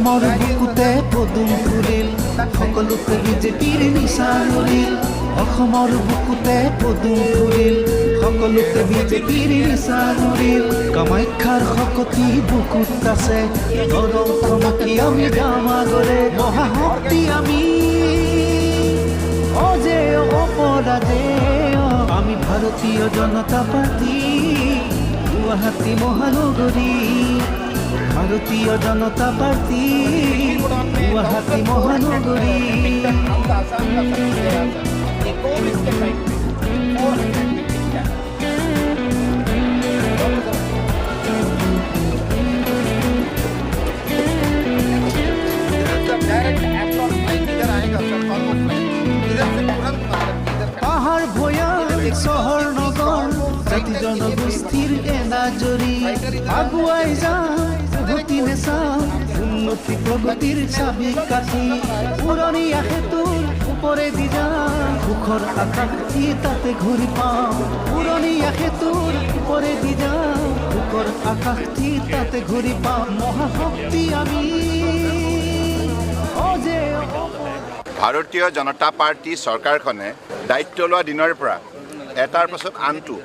অসমৰ বুকুতে পদুম ফুলিল সকলোতে বিজেপিৰ নিচা নৰিল অসমৰ বুকুতে পদুম ফুলিল সকলোতে বিজেপিৰ নিচা নৰিল কামাখ্যাৰ শকতি বুকুত আছে গৰম থমকি আমি যাম আগৰে মহাশক্তি আমি অজেয় অপৰাজেয় আমি ভাৰতীয় জনতা পাৰ্টি গুৱাহাটী মহানগৰী ভাৰতীয় জনতা পাৰ্টি গুৱাহাটী মহানগৰী পাহাড় ভৈয়াম চহৰ নগৰ জাতি জনগোষ্ঠীৰ এনাজৰী আগুৱাই যাম উন্নতি প্ৰগতিৰ চাবি কাঠি পুৰনিয়া সেতুৰ উপৰে দি যাম সুখৰ আকাশী তাতে ঘূৰি পাম পুৰনিয়া সেতুৰ উপৰে দি যাম সুখৰ আকাশী তাতে ঘূৰি পাম মহাশক্তি আমি ভাৰতীয় জনতা পাৰ্টি চৰকাৰখনে দায়িত্ব লোৱা দিনৰ পৰা এটাৰ পাছত আনটো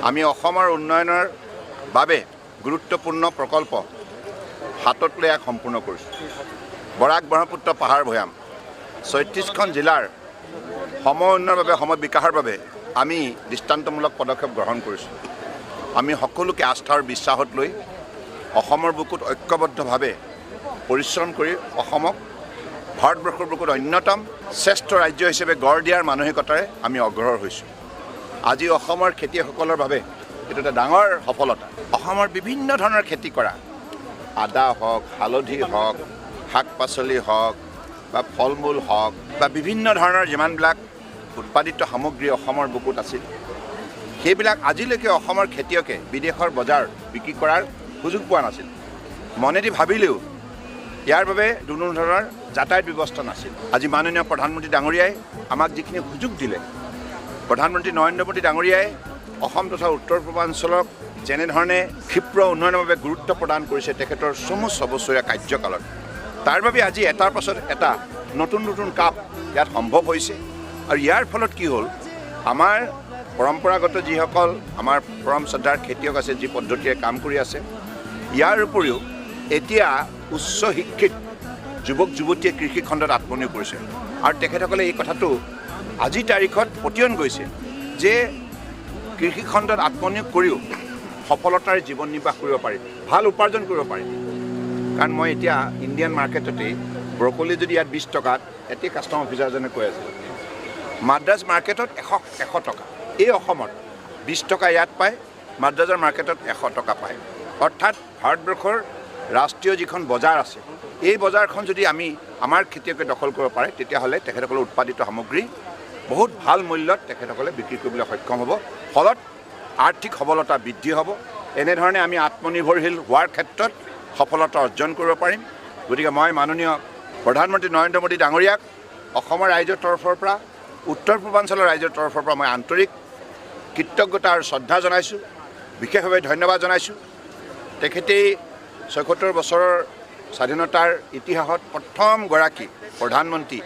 আমি অসমৰ উন্নয়নৰ বাবে গুৰুত্বপূৰ্ণ প্ৰকল্প হাতত লৈ সম্পূৰ্ণ কৰিছোঁ বৰাক ব্ৰহ্মপুত্ৰ পাহাৰ ভৈয়াম ৩৬খন জিলাৰ সম উন্নয়নৰ বাবে সম বিকাশৰ বাবে আমি দৃষ্টান্তমূলক পদক্ষেপ গ্ৰহণ কৰিছোঁ আমি সকলোকে আস্থাৰ বিশ্বাসত লৈ অসমৰ বুকুত ঐক্যবদ্ধভাৱে পৰিশ্ৰম কৰি অসমক ভাৰতবৰ্ষৰ বুকুত অন্যতম শ্ৰেষ্ঠ ৰাজ্য হিচাপে গঢ় দিয়াৰ মানসিকতাৰে আমি অগ্ৰসৰ হৈছোঁ আজি অসমৰ খেতিয়কসকলৰ বাবে এইটো এটা ডাঙৰ সফলতা অসমৰ বিভিন্ন ধৰণৰ খেতি কৰা আদা হওক হালধি হওক শাক পাচলি হওক বা ফল মূল হওক বা বিভিন্ন ধৰণৰ যিমানবিলাক উৎপাদিত সামগ্ৰী অসমৰ বুকুত আছিল সেইবিলাক আজিলৈকে অসমৰ খেতিয়কে বিদেশৰ বজাৰ বিক্ৰী কৰাৰ সুযোগ পোৱা নাছিল মনেদি ভাবিলেও ইয়াৰ বাবে কোনো ধৰণৰ যাতায়াত ব্যৱস্থা নাছিল আজি মাননীয় প্ৰধানমন্ত্ৰী ডাঙৰীয়াই আমাক যিখিনি সুযোগ দিলে প্ৰধানমন্ত্ৰী নৰেন্দ্ৰ মোদী ডাঙৰীয়াই অসম তথা উত্তৰ পূৰ্বাঞ্চলক যেনেধৰণে ক্ষিপ্ৰ উন্নয়নৰ বাবে গুৰুত্ব প্ৰদান কৰিছে তেখেতৰ চমু ছবছৰীয়া কাৰ্যকালত তাৰ বাবে আজি এটাৰ পাছত এটা নতুন নতুন কাম ইয়াত সম্ভৱ হৈছে আৰু ইয়াৰ ফলত কি হ'ল আমাৰ পৰম্পৰাগত যিসকল আমাৰ পৰম শ্ৰদ্ধাৰ খেতিয়ক আছে যি পদ্ধতিৰে কাম কৰি আছে ইয়াৰ উপৰিও এতিয়া উচ্চ শিক্ষিত যুৱক যুৱতীয়ে কৃষি খণ্ডত আত্মনিয়োগ কৰিছে আৰু তেখেতসকলে এই কথাটো আজিৰ তাৰিখত পতিয়ন গৈছে যে কৃষি খণ্ডত আত্মনিয়োগ কৰিও সফলতাৰে জীৱন নিৰ্বাহ কৰিব পাৰি ভাল উপাৰ্জন কৰিব পাৰি কাৰণ মই এতিয়া ইণ্ডিয়ান মাৰ্কেটতে ব্ৰকলি যদি ইয়াত 20 টকাত এটি কাষ্টমাৰ অফিচাৰজনে কৈ আছে মাদ্ৰাজ মাৰ্কেটত 100 টকা এই অসমত 20 টকা ইয়াত পায় মাদ্ৰাজৰ মাৰ্কেটত 100 টকা পায় অৰ্থাৎ ভাৰতবৰ্ষৰ ৰাষ্ট্ৰীয় যিখন বজাৰ আছে এই বজাৰখন যদি আমি আমাৰ খেতিয়কে দখল কৰিব পাৰে তেতিয়াহ'লে তেখেতসকলৰ উৎপাদিত সামগ্ৰী বহুত ভাল মূল্যত তেখেতসকলে বিক্ৰী কৰিবলৈ সক্ষম হ'ব ফলত আৰ্থিক সবলতা বৃদ্ধি হ'ব এনেধৰণে আমি আত্মনিৰ্ভৰশীল হোৱাৰ ক্ষেত্ৰত সফলতা অৰ্জন কৰিব পাৰিম গতিকে মই মাননীয় প্ৰধানমন্ত্ৰী নৰেন্দ্ৰ মোদী ডাঙৰীয়াক অসমৰ ৰাইজৰ তৰফৰ পৰা উত্তৰ পূৰ্বাঞ্চলৰ ৰাইজৰ তৰফৰ পৰা মই আন্তৰিক কৃতজ্ঞতা আৰু শ্ৰদ্ধা জনাইছোঁ বিশেষভাৱে ধন্যবাদ জনাইছোঁ তেখেতেই ৭৬ বছৰৰ স্বাধীনতাৰ ইতিহাসত প্ৰথমগৰাকী প্ৰধানমন্ত্ৰী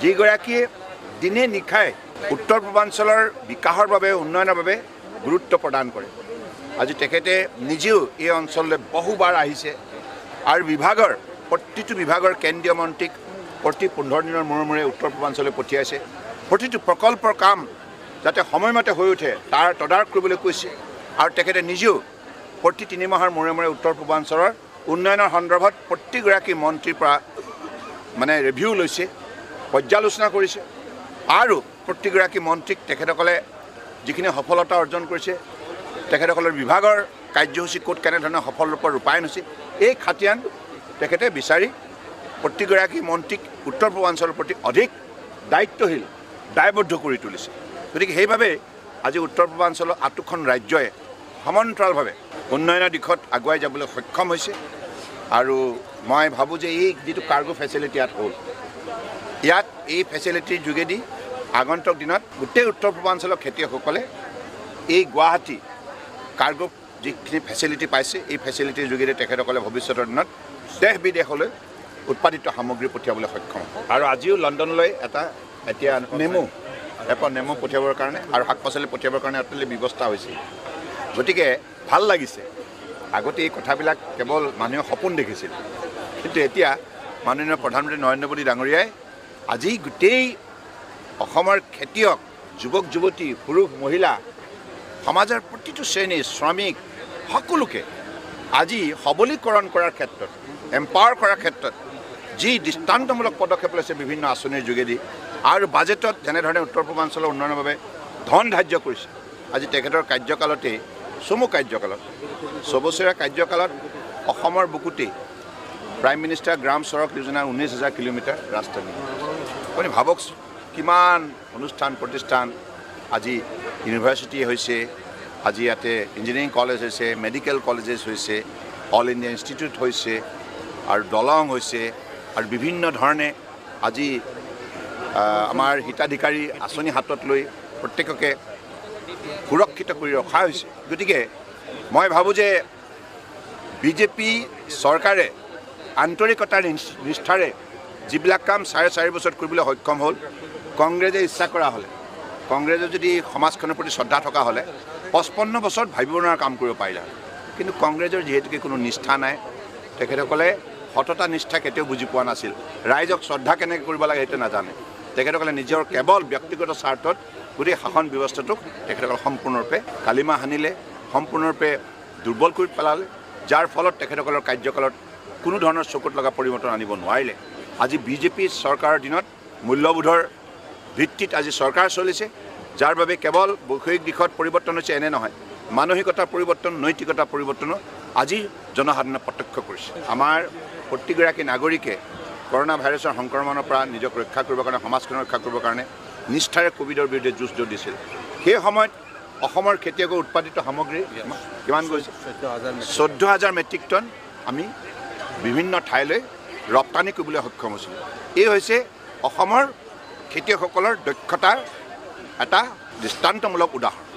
যিগৰাকীয়ে দিনে নিশাই উত্তৰ পূৰ্বাঞ্চলৰ বিকাশৰ বাবে উন্নয়নৰ বাবে গুৰুত্ব প্ৰদান কৰে আজি তেখেতে নিজেও এই অঞ্চললৈ বহুবাৰ আহিছে আৰু বিভাগৰ প্ৰতিটো বিভাগৰ কেন্দ্ৰীয় মন্ত্ৰীক প্ৰতি 15 দিনৰ মূৰে মূৰে উত্তৰ পূৰ্বাঞ্চললৈ পঠিয়াইছে প্ৰতিটো প্ৰকল্পৰ কাম যাতে সময়মতে হৈ উঠে তাৰ তদাৰক কৰিবলৈ কৈছে আৰু তেখেতে নিজেও প্ৰতি 3 মাহৰ মূৰে মূৰে উত্তৰ পূৰ্বাঞ্চলৰ উন্নয়নৰ সন্দৰ্ভত প্ৰতিগৰাকী মন্ত্ৰীৰ পৰা মানে ৰিভিউ লৈছে পৰ্যালোচনা কৰিছে আৰু প্ৰতিগৰাকী মন্ত্ৰীক তেখেতসকলে যিখিনি সফলতা অৰ্জন কৰিছে তেখেতসকলৰ বিভাগৰ কাৰ্যসূচী ক'ত কেনেধৰণে সফল ৰূপত ৰূপায়ণ হৈছে এই খাতিয়ান তেখেতে বিচাৰি প্ৰতিগৰাকী মন্ত্ৰীক উত্তৰ পূৰ্বাঞ্চলৰ প্ৰতি অধিক দায়িত্বশীল দায়বদ্ধ কৰি তুলিছে গতিকে সেইভাৱে আজি উত্তৰ পূৰ্বাঞ্চলৰ আঠখন ৰাজ্যই সমান্তৰালভাৱে উন্নয়নৰ দিশত আগুৱাই যাবলৈ সক্ষম হৈছে আৰু মই ভাবোঁ যে এই যিটো কাৰ্গো ফেচিলিটি ইয়াত হ'ল ইয়াত এই ফেচিলিটিৰ যোগেদি আগন্তুক দিনত গোটেই উত্তৰ পূৰ্বাঞ্চলৰ খেতিয়কসকলে এই গুৱাহাটী কাৰ্গো যিখিনি ফেচিলিটি পাইছে এই ফেচিলিটিৰ যোগেদি তেখেতসকলে ভৱিষ্যতৰ দিনত দেশ বিদেশলৈ উৎপাদিত সামগ্ৰী পঠিয়াবলৈ সক্ষম আৰু আজিও লণ্ডনলৈ এতিয়া নেমু পঠিয়াবৰ কাৰণে আৰু শাক পাচলি পঠিয়াবৰ কাৰণে অটলি ব্যৱস্থা হৈছে গতিকে ভাল লাগিছে আগতে এই কথাবিলাক কেৱল মানুহে সপোন দেখিছিল কিন্তু এতিয়া মাননীয় প্ৰধানমন্ত্ৰী নৰেন্দ্ৰ মোদী ডাঙৰীয়াই আজি গোটেই অসমৰ খেতিয়ক যুৱক যুৱতী পুৰুষ মহিলা সমাজৰ প্ৰতিটো শ্ৰেণীৰ শ্ৰমিক সকলোকে আজি সবলীকৰণ কৰাৰ ক্ষেত্ৰত এম্পাৱাৰ কৰাৰ ক্ষেত্ৰত যি দৃষ্টান্তমূলক পদক্ষেপ লৈছে বিভিন্ন আঁচনিৰ যোগেদি আৰু বাজেটত যেনেধৰণে উত্তৰ পূৰ্বাঞ্চলৰ উন্নয়নৰ বাবে ধন ধাৰ্য কৰিছে আজি তেখেতৰ কাৰ্যকালতেই চমু কাৰ্যকালত 6 বছৰীয়া কাৰ্যকালত অসমৰ বুকুতেই প্ৰাইম মিনিষ্টাৰ গ্ৰাম চড়ক যোজনাৰ 19,000 কিলোমিটাৰ ৰাস্তা নিৰ্মাণ আপুনি ভাবক কিমান অনুষ্ঠান প্ৰতিষ্ঠান আজি ইউনিভাৰ্চিটি হৈছে আজি ইয়াতে ইঞ্জিনিয়াৰিং কলেজ হৈছে মেডিকেল কলেজেছ হৈছে অল ইণ্ডিয়া ইনষ্টিটিউট হৈছে আৰু দলং হৈছে আৰু বিভিন্ন ধৰণে আজি আমাৰ হিতাধিকাৰী আঁচনি হাতত লৈ প্ৰত্যেককে সুৰক্ষিত কৰি ৰখা হৈছে গতিকে মই ভাবোঁ যে বিজেপি চৰকাৰে আন্তৰিকতাৰ নিষ্ঠাৰে যিবিলাক কাম 4.5 বছৰত কৰিবলৈ সক্ষম হ'ল কংগ্ৰেছে ইচ্ছা কৰা হ'লে কংগ্ৰেছে যদি সমাজখনৰ প্ৰতি শ্ৰদ্ধা থকা হ'লে 55 বছৰত ভাবিব নোৱাৰা কাম কৰিব পাৰিলে কিন্তু কংগ্ৰেছৰ যিহেতুকে কোনো নিষ্ঠা নাই তেখেতসকলে সততা নিষ্ঠা কেতিয়াও বুজি পোৱা নাছিল ৰাইজক শ্ৰদ্ধা কেনেকৈ কৰিব লাগে সেইটো নাজানে তেখেতসকলে নিজৰ কেৱল ব্যক্তিগত স্বাৰ্থত গোটেই শাসন ব্যৱস্থাটোক তেখেতসকলে সম্পূৰ্ণৰূপে কালিমা সানিলে সম্পূৰ্ণৰূপে দুৰ্বল কৰি পেলালে যাৰ ফলত তেখেতসকলৰ কাৰ্যকালত কোনো ধৰণৰ চকুত লগা পৰিৱৰ্তন আনিব নোৱাৰিলে আজি বিজেপি চৰকাৰৰ দিনত মূল্যবোধৰ ভিত্তিত আজি চৰকাৰ চলিছে যাৰ বাবে কেৱল বৈষয়িক দিশত পৰিৱৰ্তন হৈছে এনে নহয় মানসিকতাৰ পৰিৱৰ্তন নৈতিকতাৰ পৰিৱৰ্তনো আজি জনসাধাৰণে প্ৰত্যক্ষ কৰিছে আমাৰ প্ৰতিগৰাকী নাগৰিকে কৰোনা ভাইৰাছৰ সংক্ৰমণৰ পৰা নিজক ৰক্ষা কৰিবৰ কাৰণে সমাজখনক ৰক্ষা কৰিবৰ কাৰণে নিষ্ঠাৰে কোভিডৰ বিৰুদ্ধে যুঁজ দিছিল সেই সময়ত অসমৰ খেতিয়কৰ উৎপাদিত সামগ্ৰী কিমান গৈছে 14,000 মেট্ৰিক টন আমি বিভিন্ন ঠাইলৈ ৰপ্তানি কৰিবলৈ সক্ষম হৈছিলোঁ এই হৈছে অসমৰ খেতিয়কসকলৰ দক্ষতাৰ এটা দৃষ্টান্তমূলক উদাহৰণ